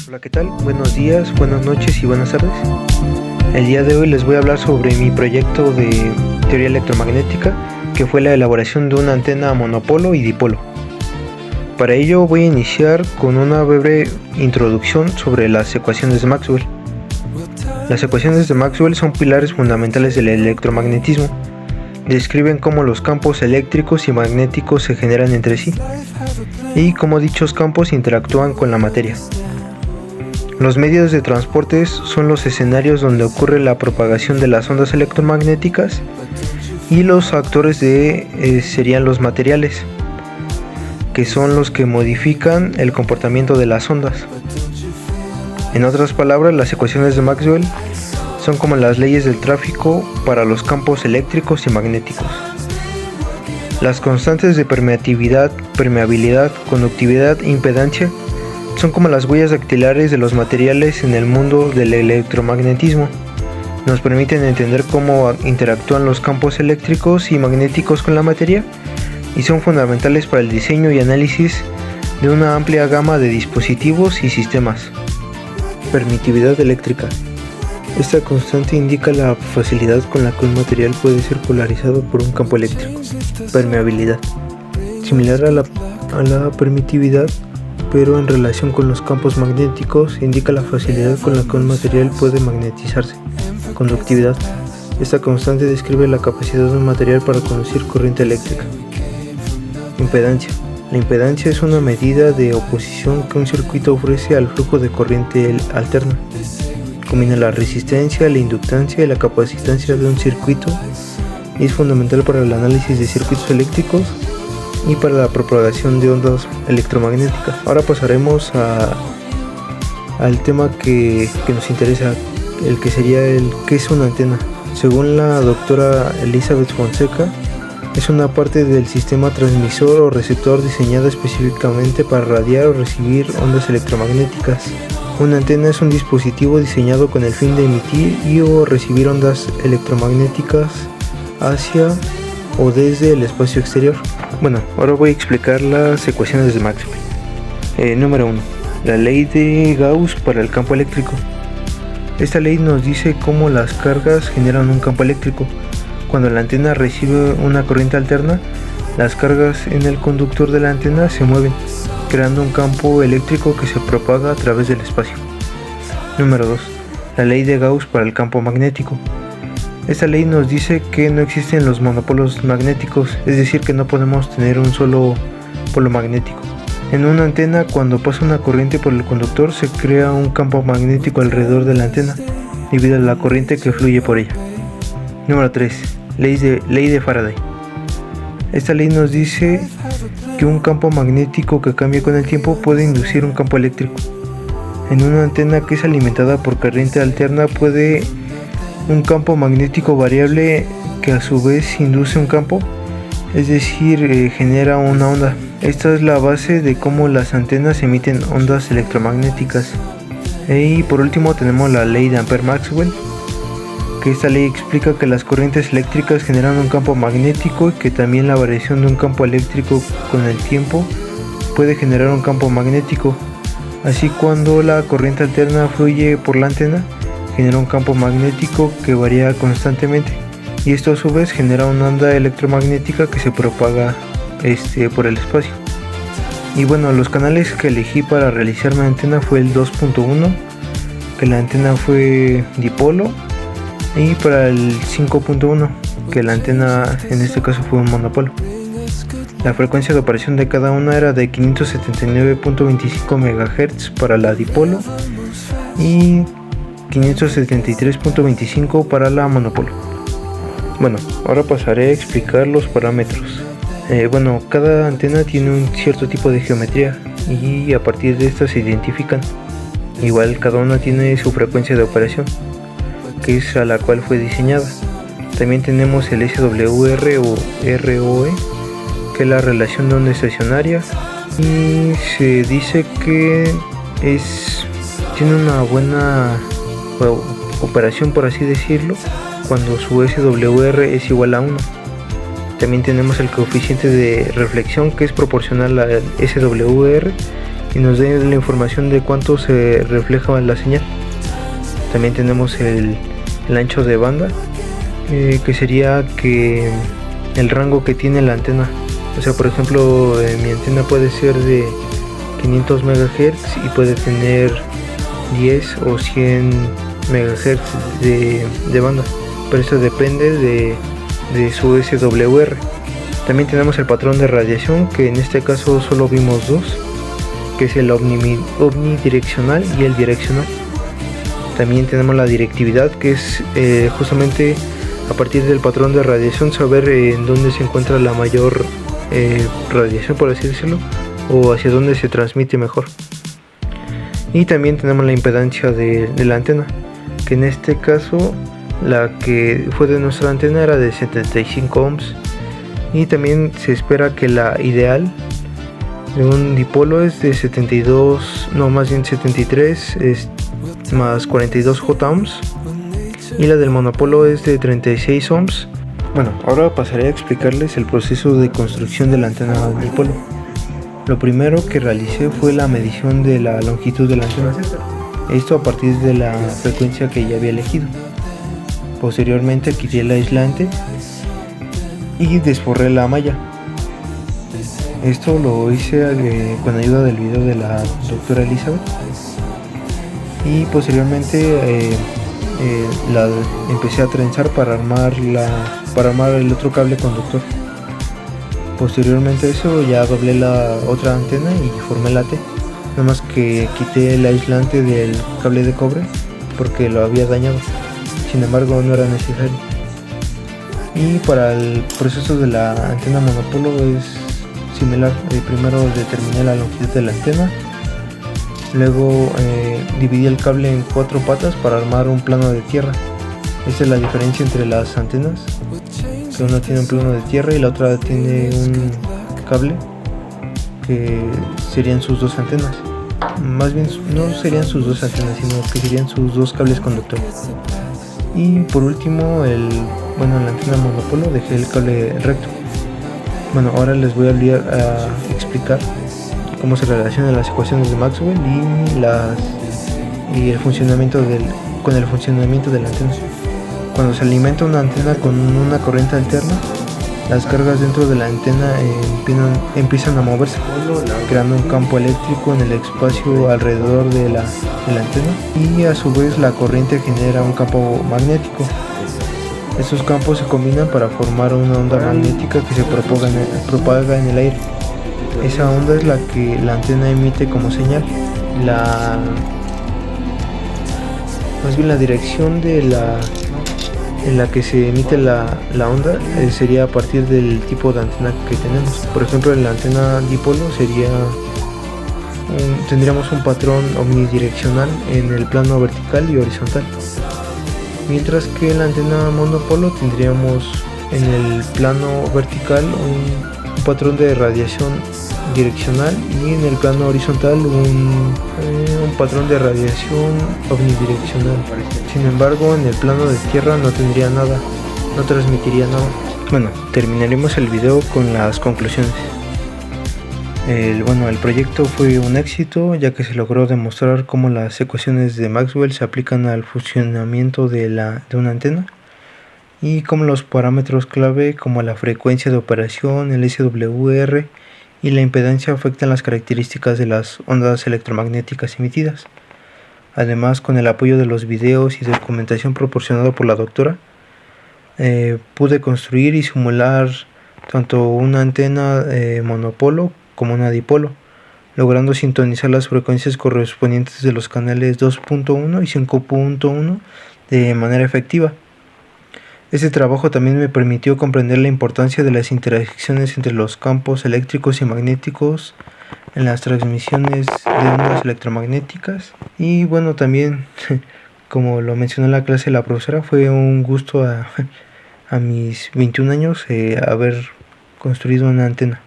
Hola, ¿qué tal? Buenos días, buenas noches y buenas tardes. El día de hoy les voy a hablar sobre mi proyecto de teoría electromagnética, que fue la elaboración de una antena monopolo y dipolo. Para ello voy a iniciar con una breve introducción sobre las ecuaciones de Maxwell. Las ecuaciones de Maxwell son pilares fundamentales del electromagnetismo. Describen cómo los campos eléctricos y magnéticos se generan entre sí y cómo dichos campos interactúan con la materia. Los medios de transporte son los escenarios donde ocurre la propagación de las ondas electromagnéticas y los actores serían los materiales, que son los que modifican el comportamiento de las ondas. En otras palabras, las ecuaciones de Maxwell son como las leyes del tráfico para los campos eléctricos y magnéticos. Las constantes de permeabilidad, conductividad e impedancia son como las huellas dactilares de los materiales en el mundo del electromagnetismo. Nos permiten entender cómo interactúan los campos eléctricos y magnéticos con la materia y son fundamentales para el diseño y análisis de una amplia gama de dispositivos y sistemas. Permitividad eléctrica. Esta constante indica la facilidad con la que un material puede ser polarizado por un campo eléctrico. Permeabilidad. Similar a la permitividad, pero en relación con los campos magnéticos, indica la facilidad con la que un material puede magnetizarse. Conductividad. Esta constante describe la capacidad de un material para conducir corriente eléctrica. Impedancia. La impedancia es una medida de oposición que un circuito ofrece al flujo de corriente alterna. Combina la resistencia, la inductancia y la capacitancia de un circuito y es fundamental para el análisis de circuitos eléctricos y para la propagación de ondas electromagnéticas. Ahora pasaremos al tema que nos interesa, el que sería ¿qué es una antena? Según la doctora Elizabeth Fonseca, es una parte del sistema transmisor o receptor diseñada específicamente para radiar o recibir ondas electromagnéticas. Una antena es un dispositivo diseñado con el fin de emitir y o recibir ondas electromagnéticas hacia o desde el espacio exterior. Bueno, ahora voy a explicar las ecuaciones de Maxwell. Número 1. La ley de Gauss para el campo eléctrico. Esta ley nos dice cómo las cargas generan un campo eléctrico. Cuando la antena recibe una corriente alterna, las cargas en el conductor de la antena se mueven, creando un campo eléctrico que se propaga a través del espacio. Número 2. La ley de Gauss para el campo magnético. Esta ley nos dice que no existen los monopolos magnéticos, es decir, que no podemos tener un solo polo magnético. En una antena, cuando pasa una corriente por el conductor, se crea un campo magnético alrededor de la antena, debido a la corriente que fluye por ella. Número 3. Ley de Faraday. Esta ley nos dice que un campo magnético que cambia con el tiempo puede inducir un campo eléctrico. En una antena que es alimentada por corriente alterna puede un campo magnético variable que a su vez induce un campo, es decir, genera una onda. Esta es la base de cómo las antenas emiten ondas electromagnéticas. Y por último tenemos la ley de Ampère-Maxwell, que esta ley explica que las corrientes eléctricas generan un campo magnético y que también la variación de un campo eléctrico con el tiempo puede generar un campo magnético. Así, cuando la corriente alterna fluye por la antena, genera un campo magnético que varía constantemente y esto a su vez genera una onda electromagnética que se propaga por el espacio. Y bueno, los canales que elegí para realizar mi antena fue el 2.1, que la antena fue dipolo, y para el 5.1, que la antena en este caso fue un monopolo. La frecuencia de operación de cada una era de 579.25 MHz para la dipolo y 573.25 para la monopolo. Bueno, ahora pasaré a explicar los parámetros. Cada antena tiene un cierto tipo de geometría y a partir de esta se identifican. Igual cada una tiene su frecuencia de operación, que es a la cual fue diseñada. También tenemos el SWR o ROE, que es la relación de onda estacionaria, y se dice que tiene una buena operación, por así decirlo, cuando su SWR es igual a 1. También tenemos el coeficiente de reflexión, que es proporcional al SWR, y nos da la información de cuánto se refleja la señal. También tenemos el ancho de banda, que sería que el rango que tiene la antena. O sea, por ejemplo, mi antena puede ser de 500 MHz y puede tener 10 o 100 MHz de banda, pero esto depende de su SWR. También tenemos el patrón de radiación, que en este caso solo vimos dos, que es el omnidireccional y el direccional. También tenemos la directividad, que es justamente a partir del patrón de radiación saber en dónde se encuentra la mayor radiación, por así decirlo, o hacia dónde se transmite mejor. Y también tenemos la impedancia de la antena, que en este caso la que fue de nuestra antena era de 75 ohms, y también se espera que la ideal de un dipolo es de 73 más 42 J ohms, y la del monopolo es de 36 ohms. Bueno, ahora pasaré a explicarles el proceso de construcción de la antena dipolo. Lo primero que realicé fue la medición de la longitud de la antena, esto a partir de la frecuencia que ya había elegido. Posteriormente quité el aislante y desforré la malla. Esto lo hice con ayuda del video de la doctora Elizabeth, y posteriormente la empecé a trenzar para armar el otro cable conductor. Posteriormente a eso ya doblé la otra antena y formé la T, nada más que quité el aislante del cable de cobre porque lo había dañado. Sin embargo, no era necesario. Y para el proceso de la antena monopolo es similar. Primero determiné la longitud de la antena, luego dividí el cable en 4 patas para armar un plano de tierra. Esta es la diferencia entre las antenas, que una tiene un plano de tierra y la otra tiene un cable, que serían sus dos antenas. Más bien no serían sus dos antenas, sino que serían sus dos cables conductores. Y por último, en la antena monopolo dejé el cable recto. Bueno, ahora les voy a explicar cómo se relacionan las ecuaciones de Maxwell y el funcionamiento con el funcionamiento de la antena. Cuando se alimenta una antena con una corriente alterna, las cargas dentro de la antena empiezan a moverse, creando un campo eléctrico en el espacio alrededor de la antena, y a su vez la corriente genera un campo magnético. Estos campos se combinan para formar una onda magnética que se propaga en el aire. Esa onda es la que la antena emite como señal. Más bien la dirección en la que se emite la onda sería a partir del tipo de antena que tenemos. Por ejemplo, en la antena dipolo tendríamos un patrón omnidireccional en el plano vertical y horizontal, mientras que en la antena monopolo tendríamos en el plano vertical un patrón de radiación direccional, y en el plano horizontal un patrón de radiación omnidireccional. Sin embargo, en el plano de tierra no tendría nada, no transmitiría nada. Bueno, terminaremos el video con las conclusiones. El proyecto fue un éxito, ya que se logró demostrar cómo las ecuaciones de Maxwell se aplican al funcionamiento de una antena, y cómo los parámetros clave como la frecuencia de operación, el SWR y la impedancia afectan las características de las ondas electromagnéticas emitidas. Además, con el apoyo de los videos y documentación proporcionado por la doctora, pude construir y simular tanto una antena monopolo como una dipolo, logrando sintonizar las frecuencias correspondientes de los canales 2.1 y 5.1 de manera efectiva. Este trabajo también me permitió comprender la importancia de las interacciones entre los campos eléctricos y magnéticos en las transmisiones de ondas electromagnéticas. Y también, como lo mencionó en la clase la profesora, fue un gusto a mis 21 años haber construido una antena.